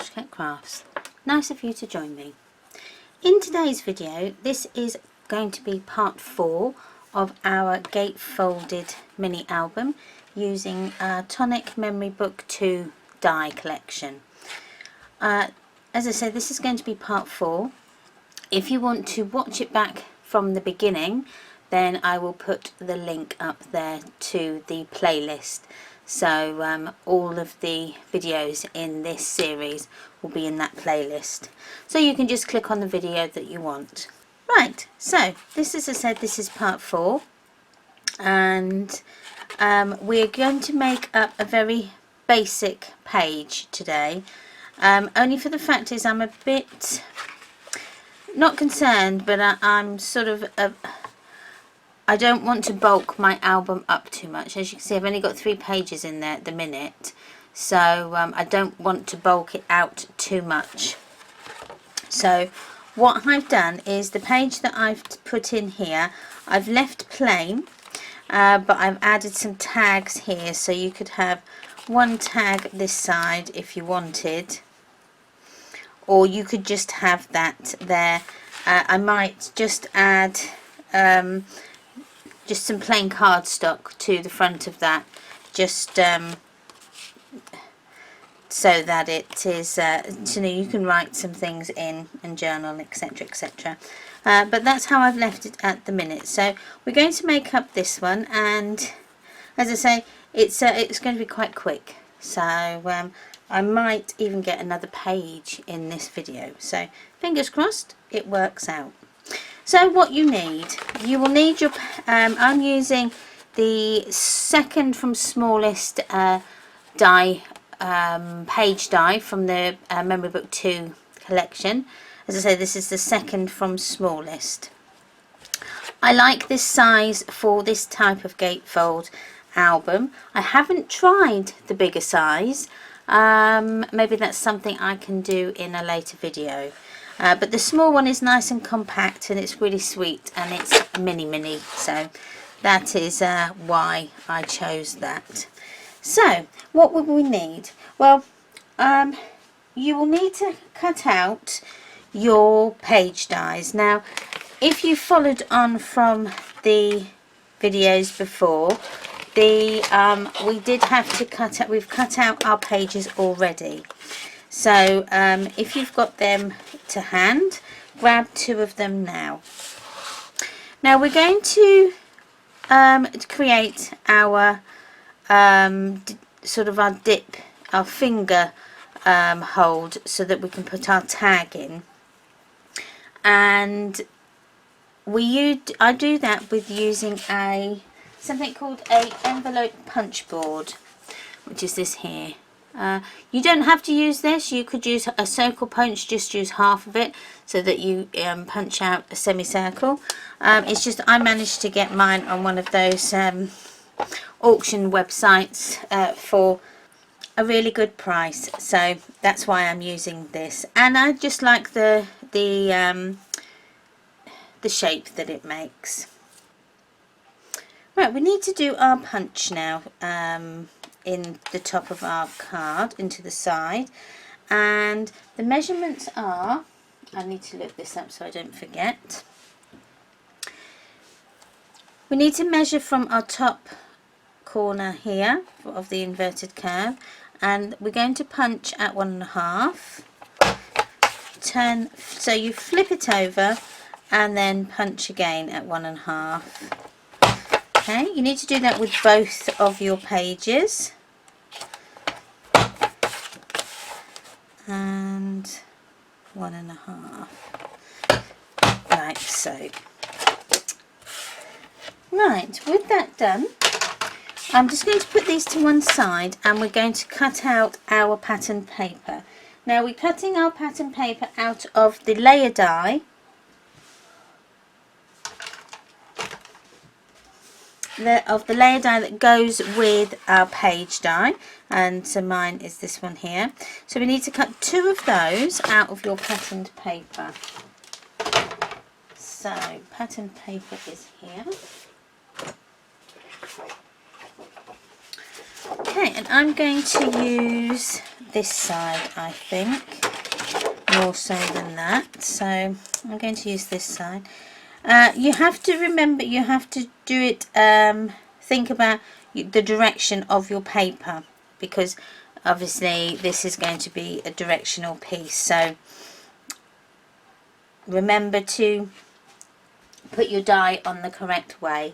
Cat Crafts. Nice of you to join me. In today's video, this is going to be part 4 of our gatefolded mini album using Tonic Memory Book 2 die collection. As I said, this is going to be part 4. If you want to watch it back from the beginning, then I will put the link up there to the playlist. So all of the videos in this series will be in that playlist. So you can just click on the video that you want. Right, so this, as I said, this is part 4. And we're going to make up a very basic page today. Only for the fact is I'm a bit, not concerned, but I'm sort of, I don't want to bulk my album up too much. As you can see, I've only got 3 pages in there at the minute. So I don't want to bulk it out too much. So what I've done is the page that I've put in here, I've left plain, but I've added some tags here. So you could have one tag this side if you wanted, or you could just have that there. I might just add just some plain cardstock to the front of that, just so that it is, you know, you can write some things in and journal, etc, etc. But that's how I've left it at the minute. So we're going to make up this one, and as I say, it's going to be quite quick. So I might even get another page in this video. So fingers crossed it works out. So what you need, you will need your, I'm using the second from smallest die, page die from the Memory Book 2 collection. As I say, this is the second from smallest. I like this size for this type of gatefold album. I haven't tried the bigger size. Maybe that's something I can do in a later video. But the small one is nice and compact, and it's really sweet, and it's mini, so that is why I chose that. So what will we need? Well, you will need to cut out your page dies. Now if you followed on from the videos before, we did have to cut out, we've cut out our pages already. So if you've got them to hand, grab 2 of them now. Now we're going to create our sort of our dip, our finger hold, so that we can put our tag in. And I do that with using something called a envelope punch board, which is this here. You don't have to use this. You could use a circle punch, just use half of it so that you punch out a semicircle. It's just I managed to get mine on one of those auction websites for a really good price, so that's why I'm using this, and I just like the shape that it makes. Right, we need to do our punch now. In the top of our card, into the side, and the measurements are, I need to look this up so I don't forget. We need to measure from our top corner here of the inverted curve, and we're going to punch at 1.5. Turn, so you flip it over and then punch again at 1.5. Okay, you need to do that with both of your pages. And 1.5. Like so. Right, with that done, I'm just going to put these to one side, and we're going to cut out our pattern paper. Now we're cutting our pattern paper out of the layer die. Of the layer die that goes with our page die, and so mine is this one here. So we need to cut 2 of those out of your patterned paper. So patterned paper is here. Okay, and I'm going to use this side, I think, more so than that. So I'm going to use this side. You have to remember, you have to do it, think about the direction of your paper, because obviously this is going to be a directional piece. So remember to put your die on the correct way.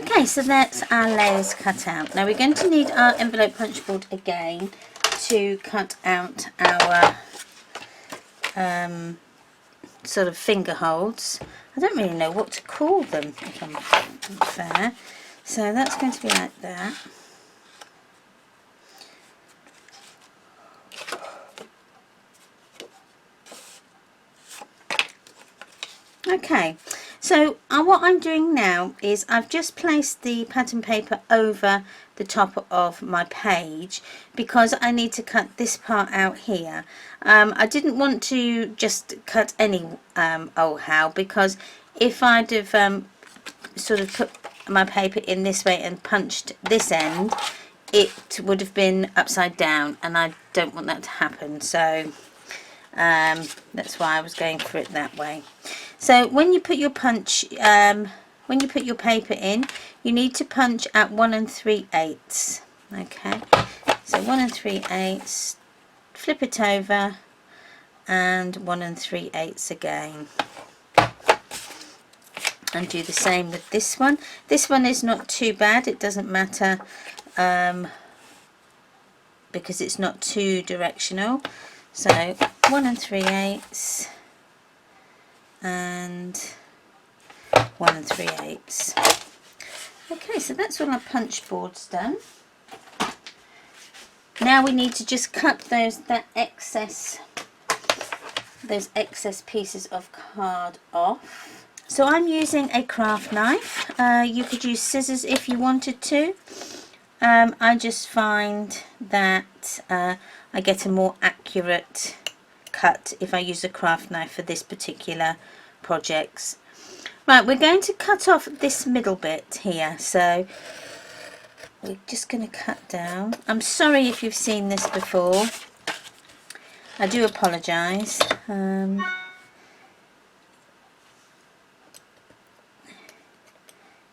Okay, so that's our layers cut out. Now we're going to need our envelope punch board again to cut out our sort of finger holds. I don't really know what to call them, if I'm fair. So that's going to be like that. Okay, so what I'm doing now is I've just placed the pattern paper over the top of my page because I need to cut this part out here. I didn't want to just cut any old how, because if I'd have sort of put my paper in this way and punched this end, it would have been upside down, and I don't want that to happen. So that's why I was going for it that way. So when you put your when you put your paper in, you need to punch at 1 3/8. Okay, so 1 3/8, flip it over, and 1 3/8 again, and do the same with this one. This one is not too bad; it doesn't matter because it's not too directional. So 1 3/8 and 1 3/8. Okay, so that's all our punch board's done. Now we need to just cut those excess pieces of card off. So I'm using a craft knife. You could use scissors if you wanted to. I just find that I get a more accurate cut if I use a craft knife for this particular projects. Right, we're going to cut off this middle bit here, so we're just going to cut down. I'm sorry if you've seen this before, I do apologise.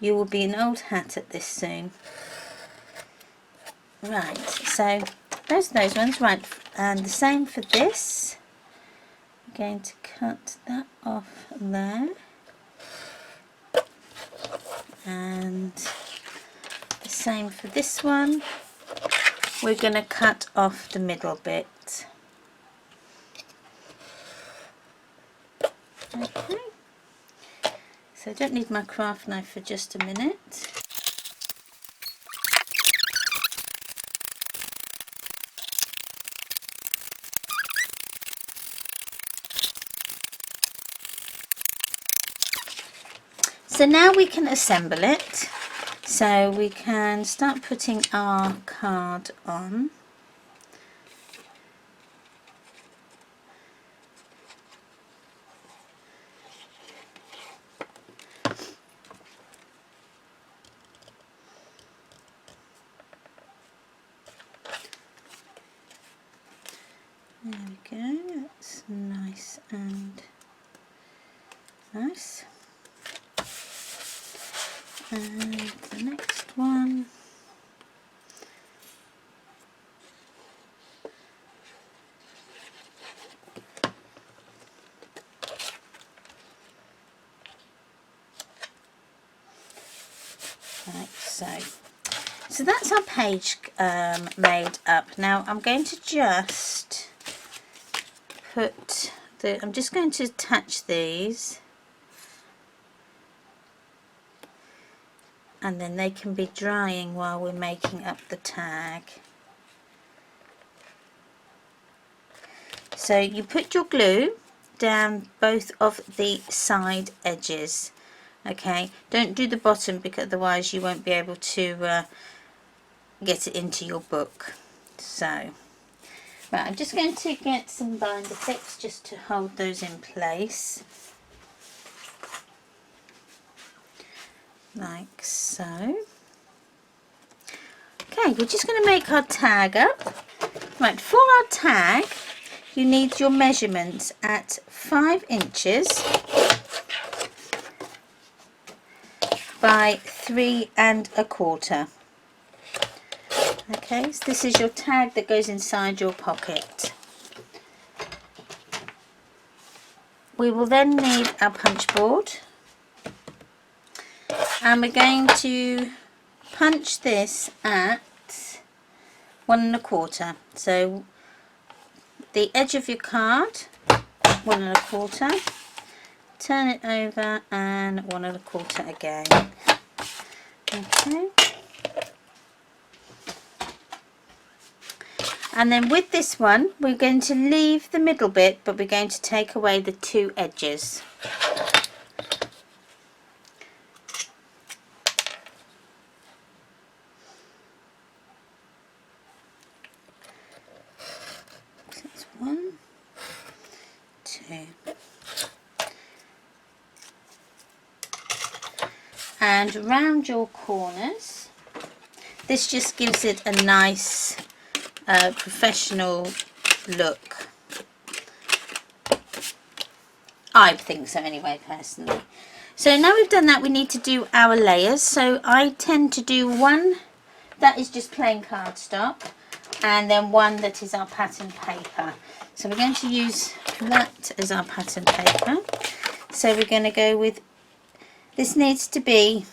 You will be an old hat at this soon. Right, so those ones, right, and the same for this. I'm going to cut that off there, and the same for this one. We're going to cut off the middle bit. Okay, so I don't need my craft knife for just a minute. So now we can assemble it. So we can start putting our card on. There we go, that's nice and nice. And the next one. Right, so that's our page made up. Now I'm going to just put I'm just going to attach these, and then they can be drying while we're making up the tag. So you put your glue down both of the side edges Okay, don't do the bottom because otherwise you won't be able to get it into your book. So, right, I'm just going to get some binder clips just to hold those in place. Like so. Okay, we're just going to make our tag up. Right, for our tag, you need your measurements at 5 inches by 3 1/4. Okay, so this is your tag that goes inside your pocket. We will then need our punch board, and we're going to punch this at 1 1/4. So the edge of your card, 1 1/4, turn it over and 1 1/4 again. Okay. And then with this one, we're going to leave the middle bit, but we're going to take away the 2 edges. So it's 1, 2. And round your corners. This just gives it a nice professional look. I think so anyway, personally. So now we've done that, we need to do our layers. So I tend to do one that is just plain cardstock, and then one that is our pattern paper. So we're going to use that as our pattern paper. So we're going to go with, this needs to be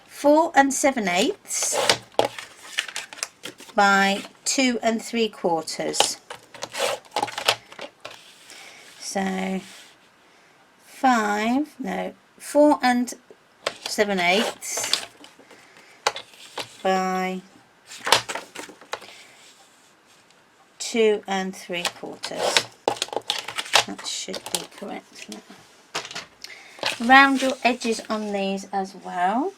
4 7/8 by 2 3/4. So 4 7/8 by 2 3/4. That should be correct now. Round your edges on these as well.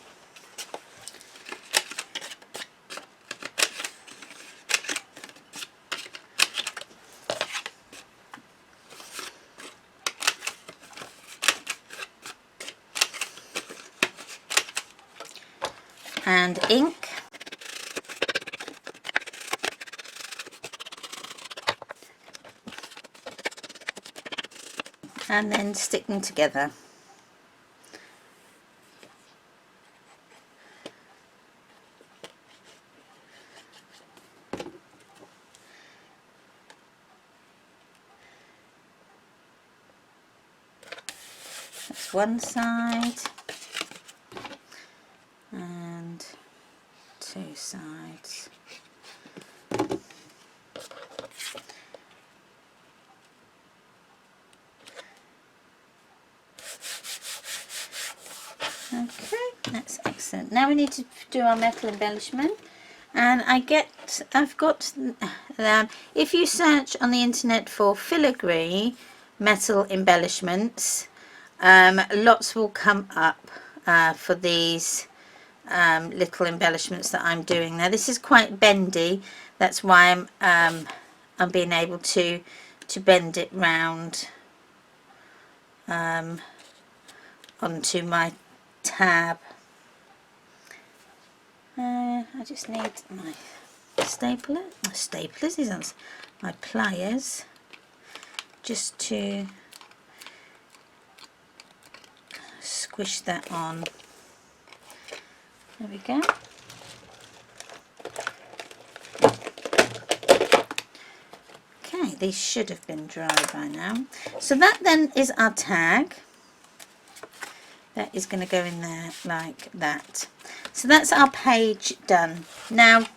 And ink. And then stick them together. That's one side and 2 sides. Okay, that's excellent. Now we need to do our metal embellishment, and I've got if you search on the internet for filigree metal embellishments, lots will come up for these little embellishments that I'm doing. Now this is quite bendy, that's why I'm being able to bend it round onto my tab. I just need my staplers, these are my pliers, just to squish that on. There we go. Okay, these should have been dry by now. So that then is our tag. That is going to go in there like that. So that's our page done. Now,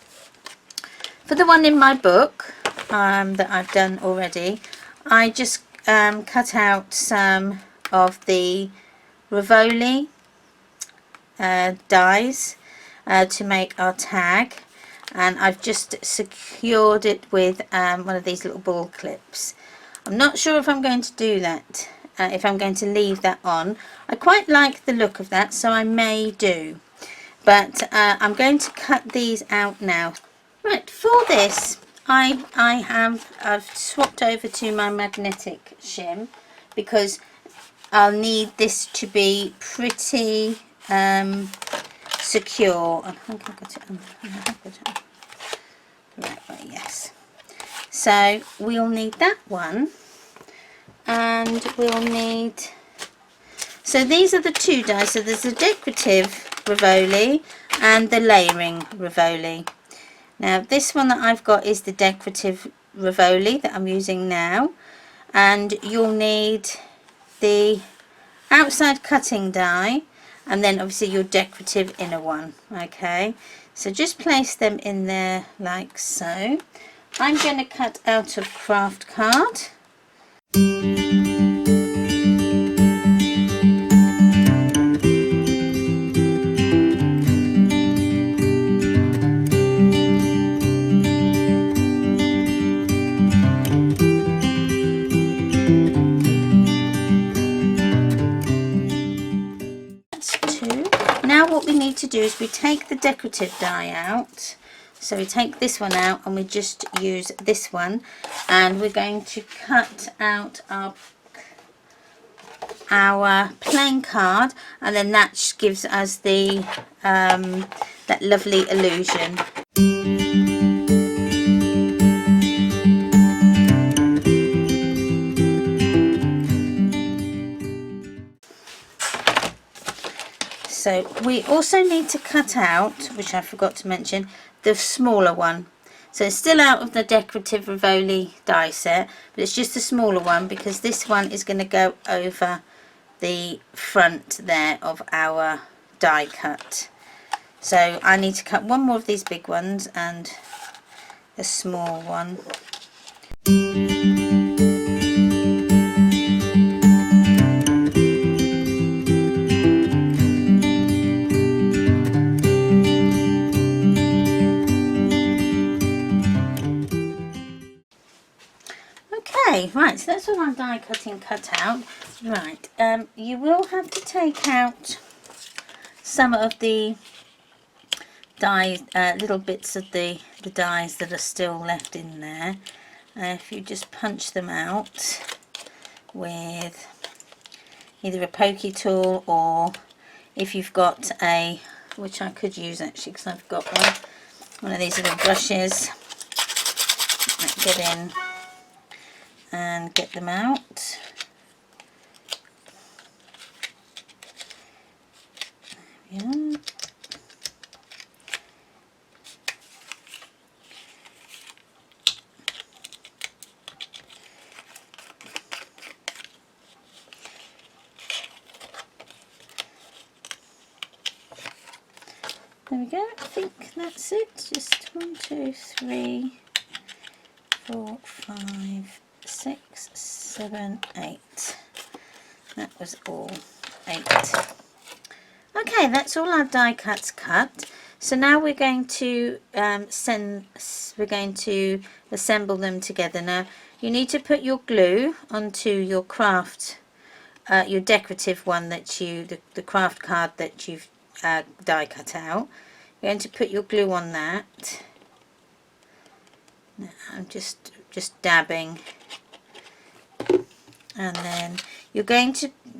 for the one in my book that I've done already, I just cut out some of the Rivoli dies to make our tag, and I've just secured it with one of these little ball clips. I'm not sure if I'm going to do that if I'm going to leave that on. I quite like the look of that, so I may do. But I'm going to cut these out now. Right, for this, I've swapped over to my magnetic shim because I'll need this to be pretty secure. I think I've got it on. Right, yes. So we'll need that one, and we'll need, so these are the two dies. So there's the decorative Rivoli and the layering Rivoli. Now this one that I've got is the decorative Rivoli that I'm using now, and you'll need the outside cutting die and then obviously your decorative inner one. Okay, so just place them in there like so. I'm going to cut out of craft card. Now what we need to do is we take the decorative die out. So we take this one out and we just use this one, and we're going to cut out our plain card, and then that gives us the that lovely illusion. So we also need to cut out, which I forgot to mention, the smaller one. So it's still out of the decorative Rivoli die set, but it's just the smaller one because this one is going to go over the front there of our die cut. So I need to cut one more of these big ones and a small one. Okay, right, so that's all our die cutting cut out. Right, you will have to take out some of the die, little bits of the dies that are still left in there. If you just punch them out with either a pokey tool, or if you've got a, which I could use actually because I've got one of these little brushes, get in and get them out. There we are. There we go, I think that's it. Just 1, 2, 3, 4, 5, 6, 7, 8. That was all 8. Okay, that's all our die cuts cut. So now we're going to assemble them together. Now you need to put your glue onto your craft, your decorative one that the craft card that you've die cut out. You're going to put your glue on that. Now I'm just dabbing, and then you're going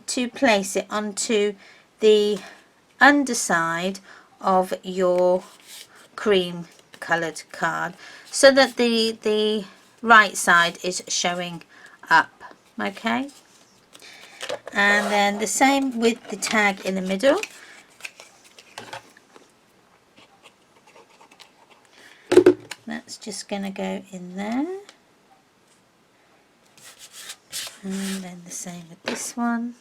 to place it onto the underside of your cream coloured card so that the right side is showing up. Okay, and then the same with the tag in the middle. That's just going to go in there, and then the same with this one.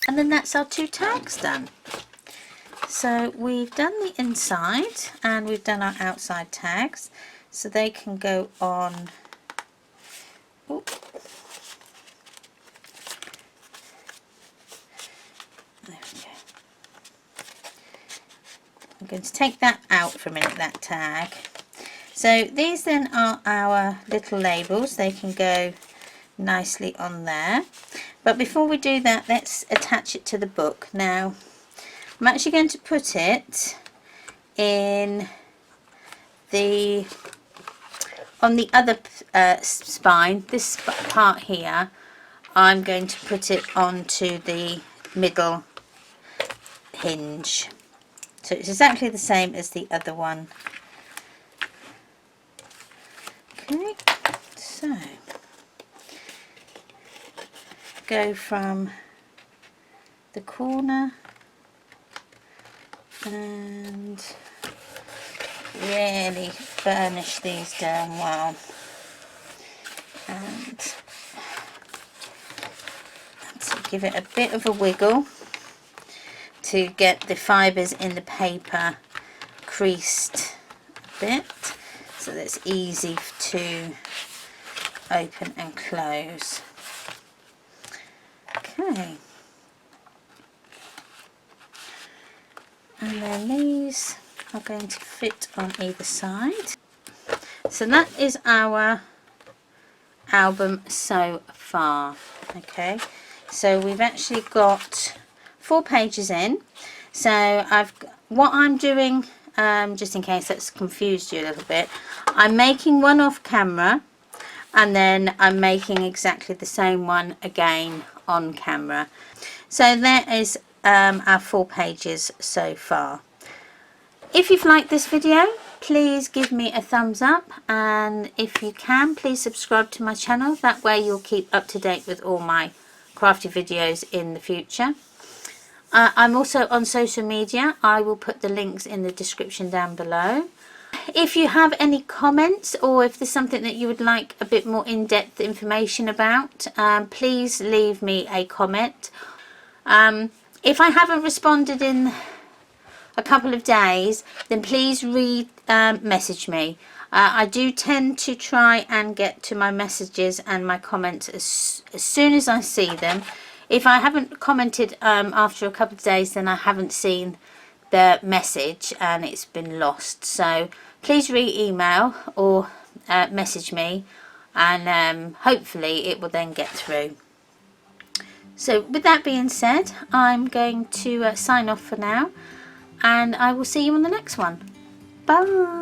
And then that's our 2 tags done. So we've done the inside and we've done our outside tags, so they can go on. going to take that out for a minute, that tag. So these then are our little labels. They can go nicely on there. But before we do that, let's attach it to the book. Now, I'm actually going to put it in on the other spine, this part here. I'm going to put it onto the middle hinge. So it's exactly the same as the other one. Okay, so go from the corner and really burnish these down well, and give it a bit of a wiggle to get the fibres in the paper creased a bit, so that it's easy to open and close. Okay, and then these are going to fit on either side. So that is our album so far. Okay, so we've actually got 4 pages in. So what I'm doing, just in case that's confused you a little bit, I'm making one off camera, and then I'm making exactly the same one again on camera. So there is our 4 pages so far. If you've liked this video, please give me a thumbs up, and if you can, please subscribe to my channel. That way you'll keep up to date with all my crafty videos in the future. I'm also on social media. I will put the links in the description down below. If you have any comments, or if there's something that you would like a bit more in-depth information about, please leave me a comment. If I haven't responded in a couple of days, then please message me. I do tend to try and get to my messages and my comments as soon as I see them. If I haven't commented after a couple of days, then I haven't seen the message and it's been lost. So please email or message me, and hopefully it will then get through. So with that being said, I'm going to sign off for now, and I will see you on the next one. Bye.